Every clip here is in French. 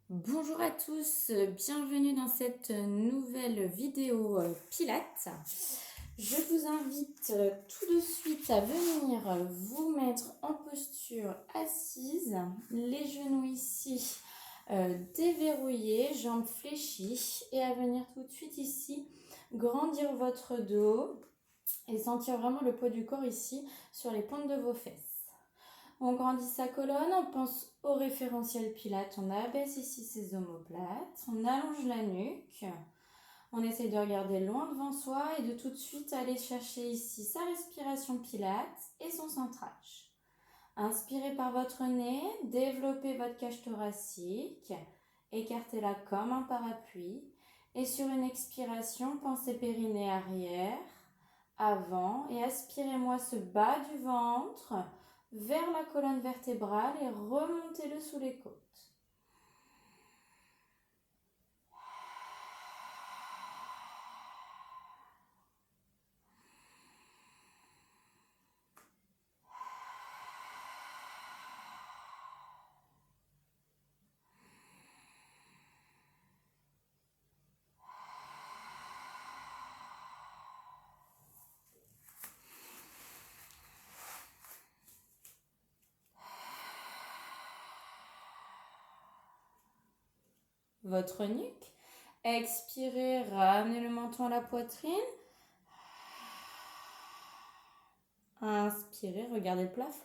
Bonjour à tous, bienvenue dans cette nouvelle vidéo Pilates. Je vous invite tout de suite à venir vous mettre en posture assise, les genoux ici déverrouillés, jambes fléchies et à venir tout de suite ici grandir votre dos et sentir vraiment le poids du corps ici sur les pointes de vos fesses. On grandit sa colonne, on pense au référentiel Pilates, on abaisse ici ses omoplates, on allonge la nuque, on essaie de regarder loin devant soi et de tout de suite aller chercher ici sa respiration Pilates et son centrage. Inspirez par votre nez, développez votre cage thoracique, écartez-la comme un parapluie et sur une expiration, pensez périnée arrière, avant et aspirez-moi ce bas du ventre vers la colonne vertébrale et remontez-le sous les côtes. Votre nuque. Expirez, ramenez le menton à la poitrine. Inspirez, regardez le plafond.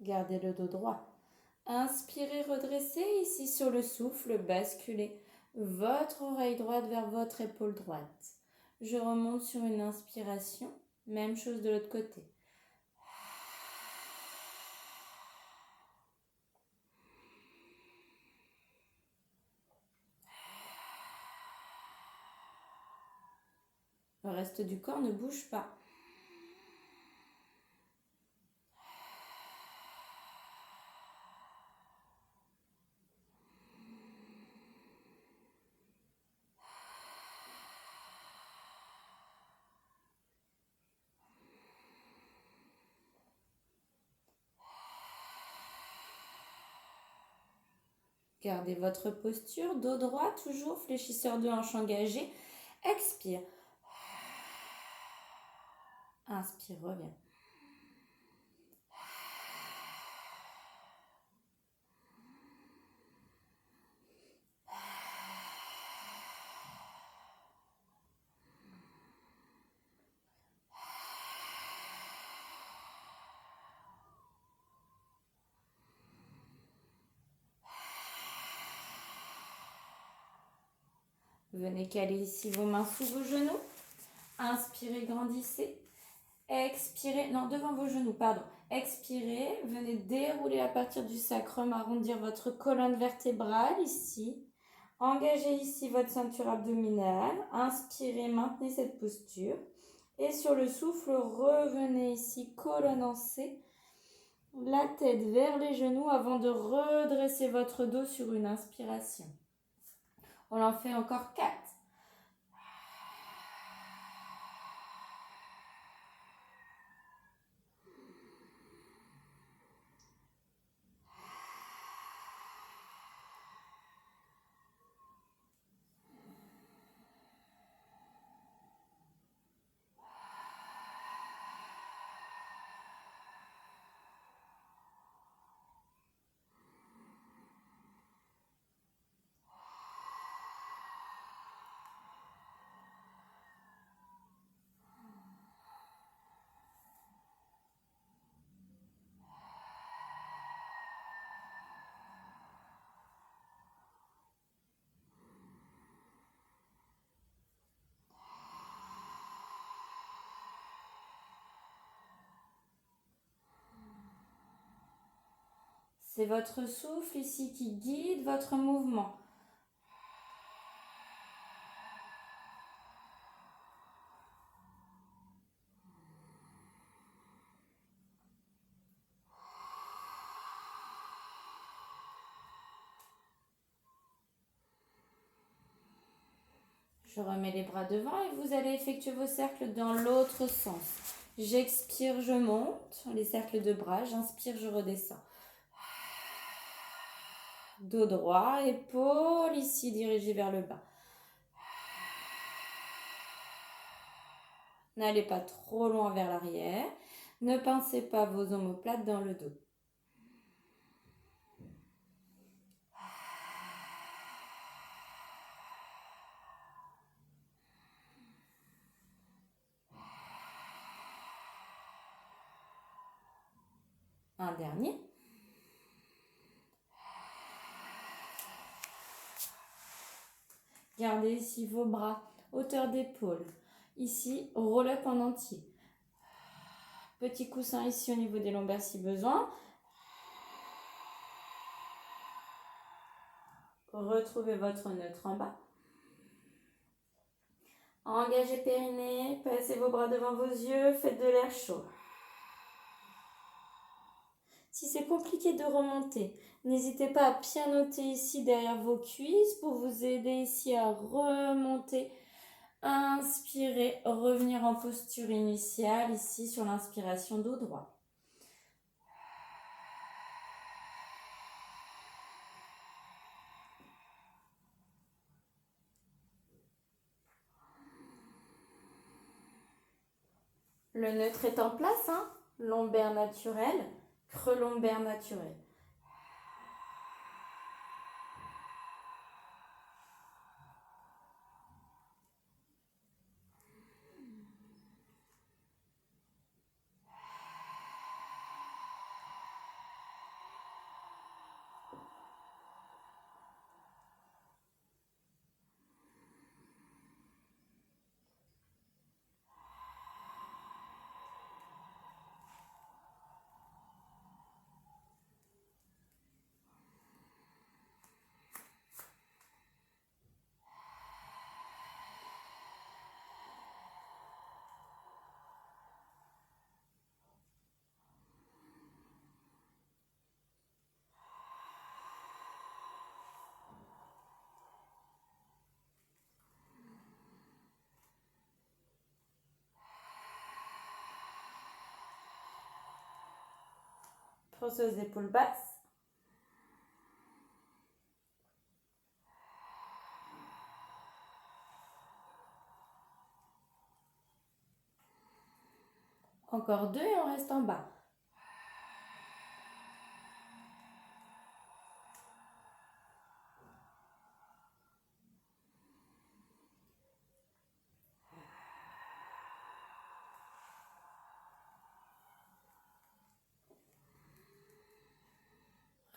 Gardez le dos droit. Inspirez, redressez ici sur le souffle, basculez votre oreille droite vers votre épaule droite. Je remonte sur une inspiration, même chose de l'autre côté. Le reste du corps ne bouge pas. Gardez votre posture, dos droit, toujours fléchisseur de hanche engagé. Expire. Inspire, reviens. Venez caler ici vos mains sous vos genoux. Inspirez, grandissez. Expirez, non, devant vos genoux, pardon. Expirez, venez dérouler à partir du sacrum, arrondir votre colonne vertébrale ici. Engagez ici votre ceinture abdominale. Inspirez, maintenez cette posture. Et sur le souffle, revenez ici, colonne en C. La tête vers les genoux avant de redresser votre dos sur une inspiration. On en fait encore 4. C'est votre souffle ici qui guide votre mouvement. Je remets les bras devant et vous allez effectuer vos cercles dans l'autre sens. J'expire, je monte, les cercles de bras. J'inspire, je redescends. Dos droit, épaules ici dirigées vers le bas. N'allez pas trop loin vers l'arrière. Ne pincez pas vos omoplates dans le dos. Un dernier. Gardez ici vos bras, hauteur d'épaule. Ici, roll-up en entier. Petit coussin ici au niveau des lombaires si besoin. Retrouvez votre neutre en bas. Engagez périnée, passez vos bras devant vos yeux, faites de l'air chaud. Si c'est compliqué de remonter, n'hésitez pas à pianoter ici derrière vos cuisses pour vous aider ici à remonter. Inspirez, revenir en posture initiale ici sur l'inspiration dos droit. Le neutre est en place, hein? Lombaire naturel, creux lombaire naturel. Pensez aux épaules basses. Encore 2 et on reste en bas.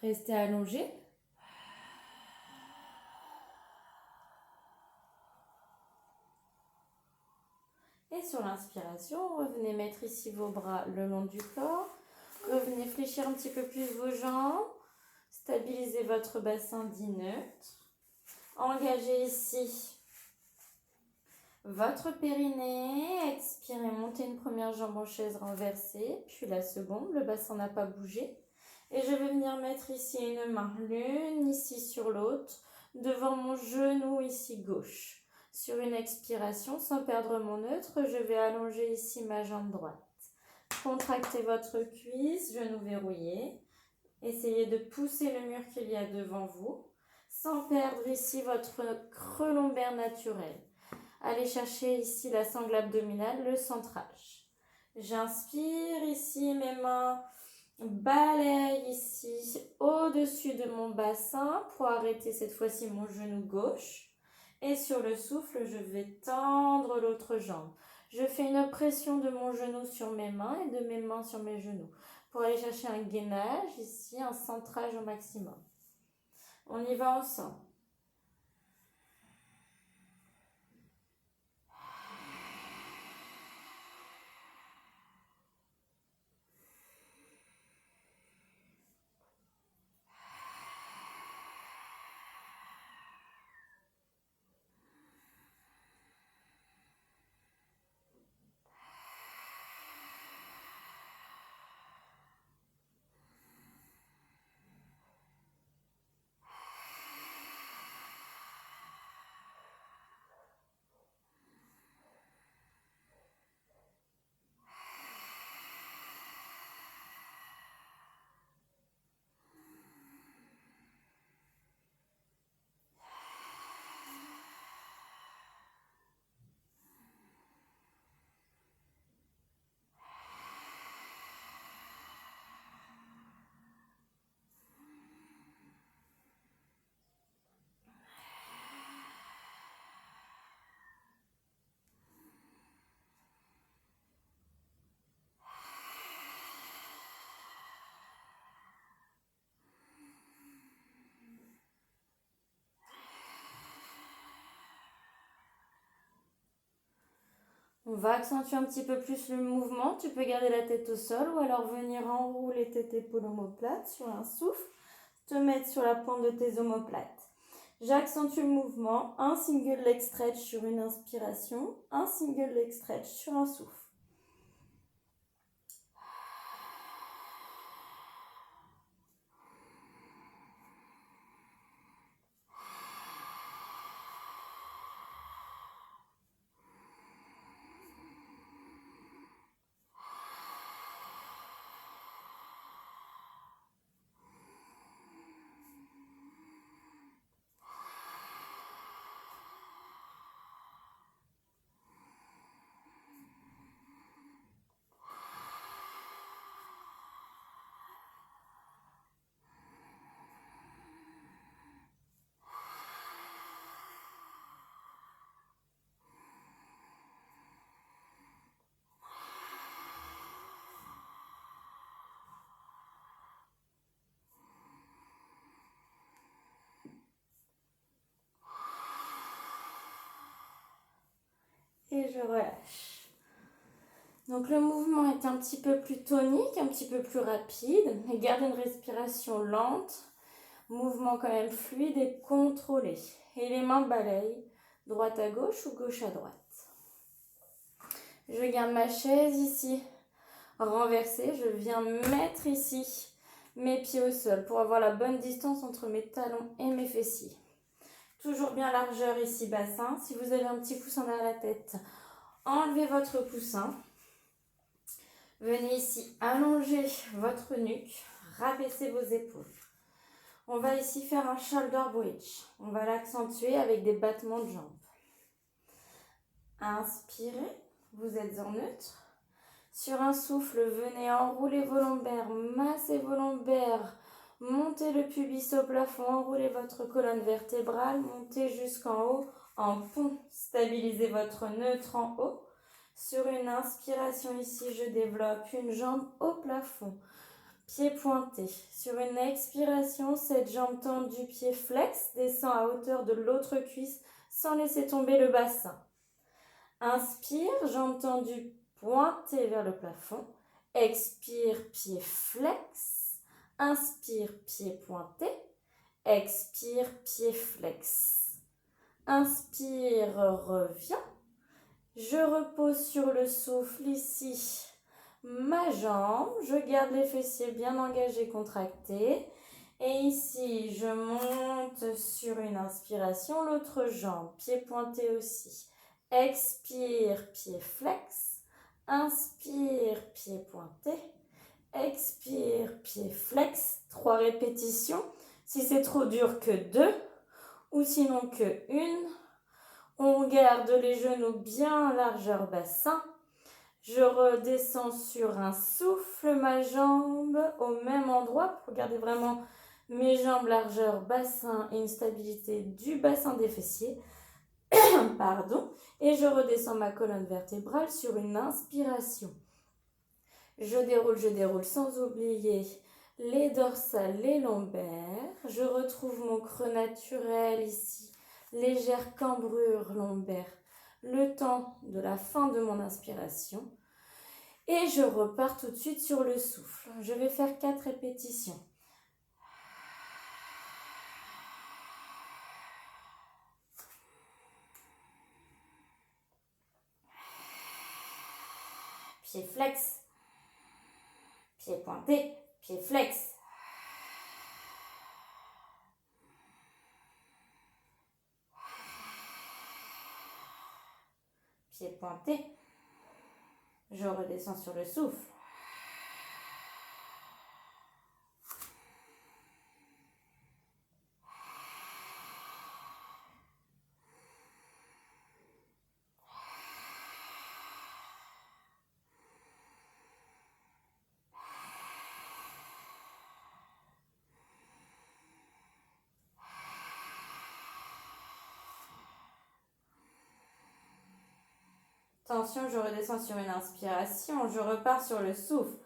Restez allongé. Et sur l'inspiration, revenez mettre ici vos bras le long du corps. Revenez fléchir un petit peu plus vos jambes. Stabilisez votre bassin dit neutre. Engagez ici votre périnée. Expirez, montez une première jambe en chaise renversée, puis la seconde. Le bassin n'a pas bougé. Et je vais venir mettre ici une main, l'une ici sur l'autre, devant mon genou ici gauche. Sur une expiration, sans perdre mon neutre, je vais allonger ici ma jambe droite. Contractez votre cuisse, genou verrouillé. Essayez de pousser le mur qu'il y a devant vous, sans perdre ici votre creux lombaire naturel. Allez chercher ici la sangle abdominale, le centrage. J'inspire ici, mes mains balayent ici au-dessus de mon bassin pour arrêter cette fois-ci mon genou gauche. Et sur le souffle, je vais tendre l'autre jambe. Je fais une pression de mon genou sur mes mains et de mes mains sur mes genoux pour aller chercher un gainage ici, un centrage au maximum. On y va ensemble. On va accentuer un petit peu plus le mouvement. Tu peux garder la tête au sol ou alors venir enrouler tête épaule omoplate sur un souffle. Te mettre sur la pointe de tes omoplates. J'accentue le mouvement. Un single leg stretch sur une inspiration. Un single leg stretch sur un souffle. Et je relâche. Donc le mouvement est un petit peu plus tonique, un petit peu plus rapide. Et garde une respiration lente. Mouvement quand même fluide et contrôlé. Et les mains balayent droite à gauche ou gauche à droite. Je garde ma chaise ici renversée. Je viens mettre ici mes pieds au sol pour avoir la bonne distance entre mes talons et mes fessiers. Toujours bien largeur ici bassin. Si vous avez un petit coussin derrière la tête, enlevez votre coussin. Venez ici allonger votre nuque. Rabaissez vos épaules. On va ici faire un shoulder bridge. On va l'accentuer avec des battements de jambes. Inspirez, vous êtes en neutre. Sur un souffle, venez enrouler vos lombaires, massez vos lombaires, montez le pubis au plafond, enroulez votre colonne vertébrale, montez jusqu'en haut en pont. Stabilisez votre neutre en haut. Sur une inspiration ici, je développe une jambe au plafond. Pied pointé. Sur une expiration, cette jambe tendue, pied flex, descend à hauteur de l'autre cuisse sans laisser tomber le bassin. Inspire, jambe tendue, pointée vers le plafond. Expire, pied flex. Inspire, pied pointé. Expire, pied flex. Inspire, reviens. Je repose sur le souffle ici. Ma jambe, je garde les fessiers bien engagés, contractés. Et ici, je monte sur une inspiration, l'autre jambe, pied pointé aussi. Expire, pied flex. Inspire, pied pointé. Expire, pied flex. 3 répétitions. Si c'est trop dur, que 2. Ou sinon que 1. On garde les genoux bien largeur bassin. Je redescends sur un souffle, ma jambe au même endroit pour garder vraiment mes jambes largeur bassin et une stabilité du bassin des fessiers. Pardon. Et je redescends ma colonne vertébrale sur une inspiration. Je déroule sans oublier les dorsales, les lombaires. Je retrouve mon creux naturel ici. Légère cambrure lombaire. Le temps de la fin de mon inspiration. Et je repars tout de suite sur le souffle. Je vais faire 4 répétitions. Pied flex. Pied pointé. Pied flex. Pied pointé. Je redescends sur le souffle. Attention, je redescends sur une inspiration. Je repars sur le souffle.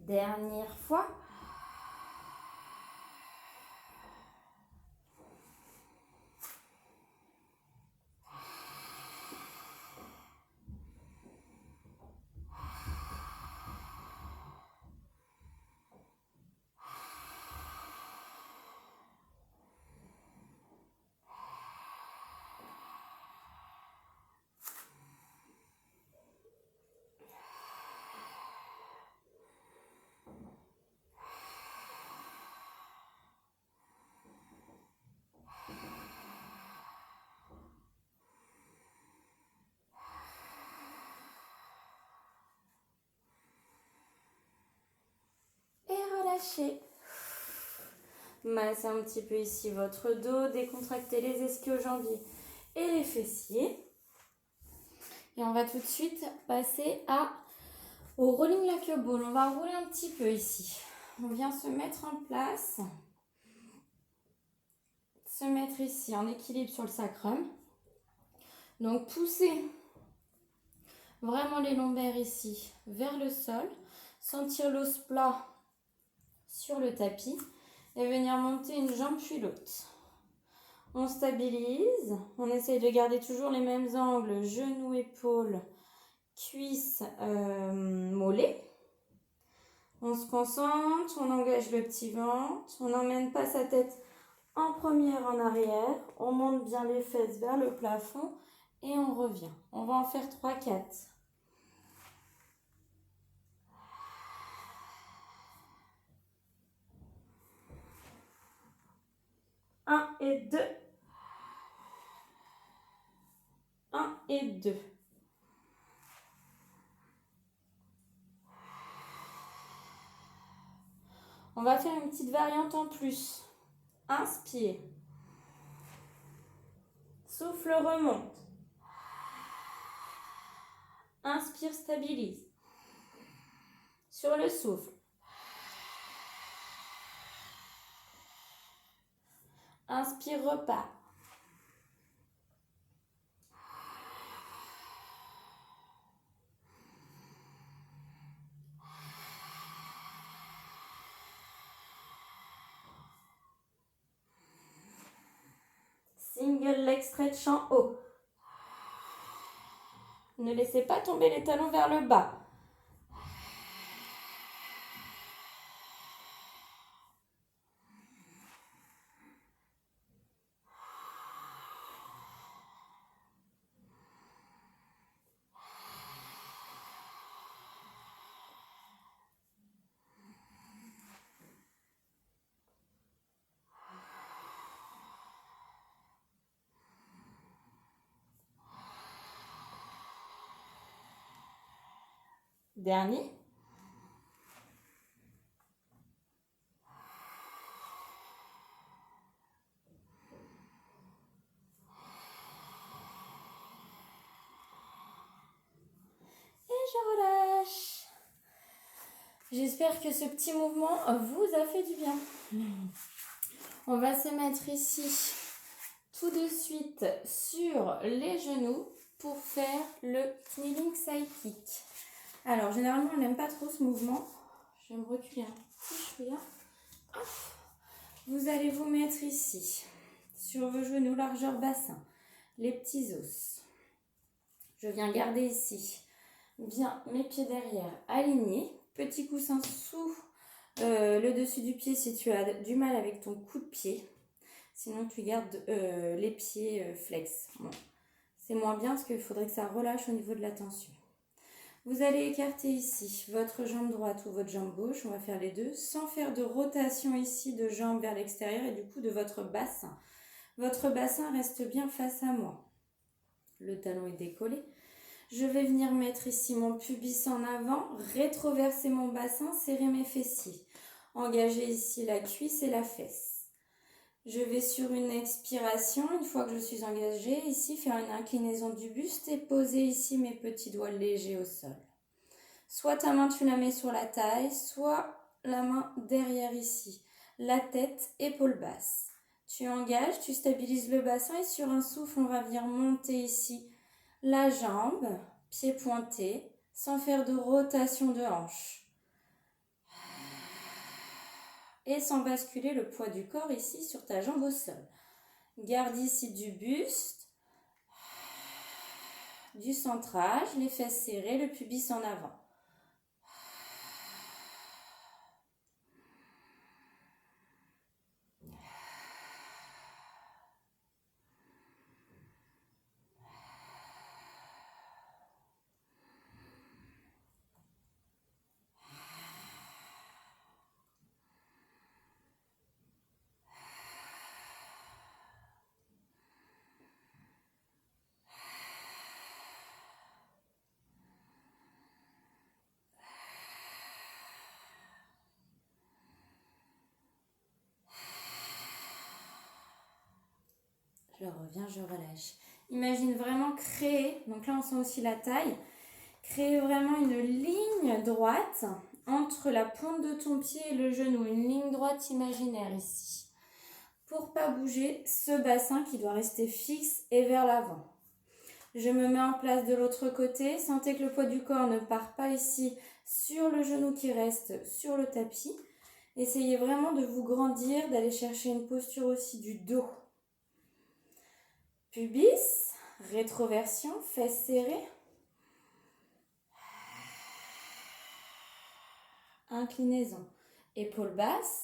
Dernière fois. Relâchez. Massez un petit peu ici votre dos, décontractez les ischio-jambiers et les fessiers. Et on va tout de suite passer au rolling like a ball. On va rouler un petit peu ici. On vient se mettre en place. Se mettre ici en équilibre sur le sacrum. Donc poussez vraiment les lombaires ici vers le sol. Sentir l'os plat sur le tapis et venir monter une jambe puis l'autre. On stabilise, on essaye de garder toujours les mêmes angles, genoux, épaules, cuisses, mollets. On se concentre, on engage le petit ventre, on n'emmène pas sa tête en première en arrière, on monte bien les fesses vers le plafond et on revient. On va en faire 3-4. 1 et 2. 1 et 2. On va faire une petite variante en plus. Inspire. Souffle, remonte. Inspire, stabilise. Sur le souffle. Inspire, repart. Single leg stretch en haut. Ne laissez pas tomber les talons vers le bas. Dernier. Et je relâche. J'espère que ce petit mouvement vous a fait du bien. On va se mettre ici tout de suite sur les genoux pour faire le kneeling side kick. Alors, généralement, on n'aime pas trop ce mouvement. Je vais me reculer un petit chouïa. Vous allez vous mettre ici, sur vos genoux, largeur bassin, les petits os. Je viens garder ici bien mes pieds derrière alignés. Petit coussin sous le dessus du pied si tu as du mal avec ton coup de pied. Sinon, tu gardes les pieds flex. Bon. C'est moins bien parce qu'il faudrait que ça relâche au niveau de la tension. Vous allez écarter ici votre jambe droite ou votre jambe gauche. On va faire les deux sans faire de rotation ici de jambe vers l'extérieur et du coup de votre bassin. Votre bassin reste bien face à moi. Le talon est décollé. Je vais venir mettre ici mon pubis en avant, rétroverser mon bassin, serrer mes fessiers. Engager ici la cuisse et la fesse. Je vais sur une expiration, une fois que je suis engagée, ici faire une inclinaison du buste et poser ici mes petits doigts légers au sol. Soit ta main tu la mets sur la taille, soit la main derrière ici. La tête, épaule basse. Tu engages, tu stabilises le bassin et sur un souffle, on va venir monter ici la jambe, pied pointé, sans faire de rotation de hanche. et sans basculer le poids du corps ici sur ta jambe au sol. Garde ici du buste, du centrage, les fesses serrées, le pubis en avant. Je reviens, je relâche. Imagine vraiment créer, donc là on sent aussi la taille, créer vraiment une ligne droite entre la pointe de ton pied et le genou, une ligne droite imaginaire ici. Pour pas bouger ce bassin qui doit rester fixe et vers l'avant. Je me mets en place de l'autre côté, sentez que le poids du corps ne part pas ici sur le genou qui reste sur le tapis. Essayez vraiment de vous grandir, d'aller chercher une posture aussi du dos. Pubis, rétroversion, fesses serrées. Inclinaison, épaules basses.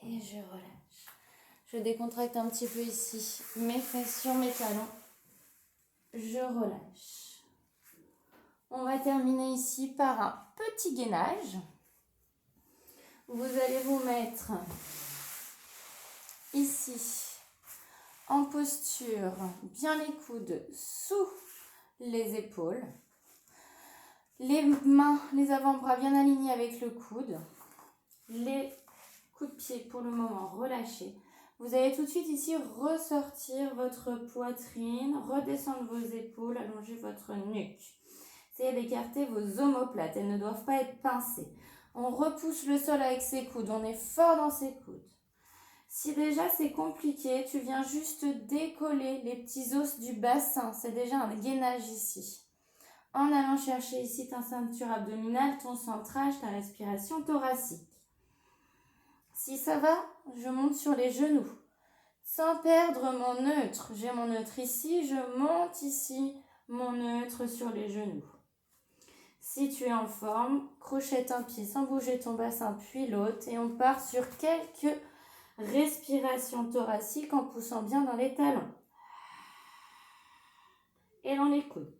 Et je relâche. Je décontracte un petit peu ici mes fesses sur mes talons. Je relâche. On va terminer ici par un petit gainage. Vous allez vous mettre ici en posture, bien les coudes sous les épaules. Les mains, les avant-bras bien alignés avec le coude. Les coups de pied pour le moment relâchés. Vous allez tout de suite ici ressortir votre poitrine, redescendre vos épaules, allonger votre nuque. Essayez d'écarter vos omoplates, elles ne doivent pas être pincées. On repousse le sol avec ses coudes, on est fort dans ses coudes. Si déjà c'est compliqué, tu viens juste décoller les petits os du bassin, c'est déjà un gainage ici. En allant chercher ici ta ceinture abdominale, ton centrage, ta respiration thoracique. Si ça va, je monte sur les genoux. Sans perdre mon neutre. J'ai mon neutre ici, je monte ici mon neutre sur les genoux. Si tu es en forme, crochette un pied sans bouger ton bassin puis l'autre et on part sur quelques respirations thoraciques en poussant bien dans les talons et dans les coudes.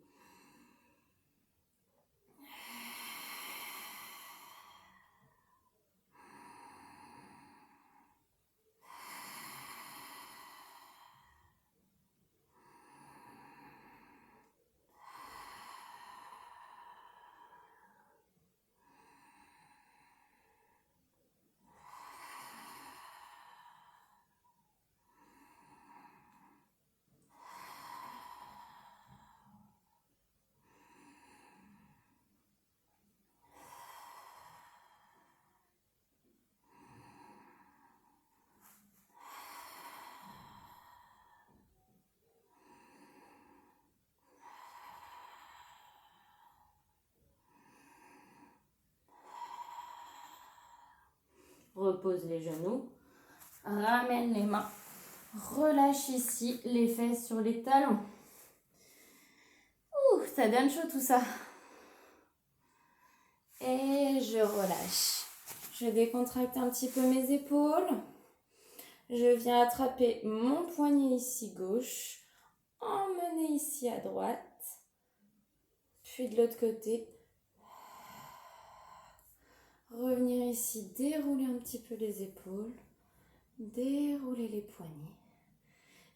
Repose les genoux, ramène les mains, relâche ici les fesses sur les talons. Ouh, ça donne chaud tout ça. Et je relâche. Je décontracte un petit peu mes épaules. Je viens attraper mon poignet ici gauche, emmener ici à droite, Puis de l'autre côté. Revenir ici, dérouler un petit peu les épaules. Dérouler les poignets.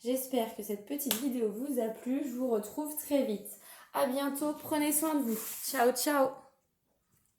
J'espère que cette petite vidéo vous a plu. Je vous retrouve très vite. À bientôt. Prenez soin de vous. Ciao, ciao.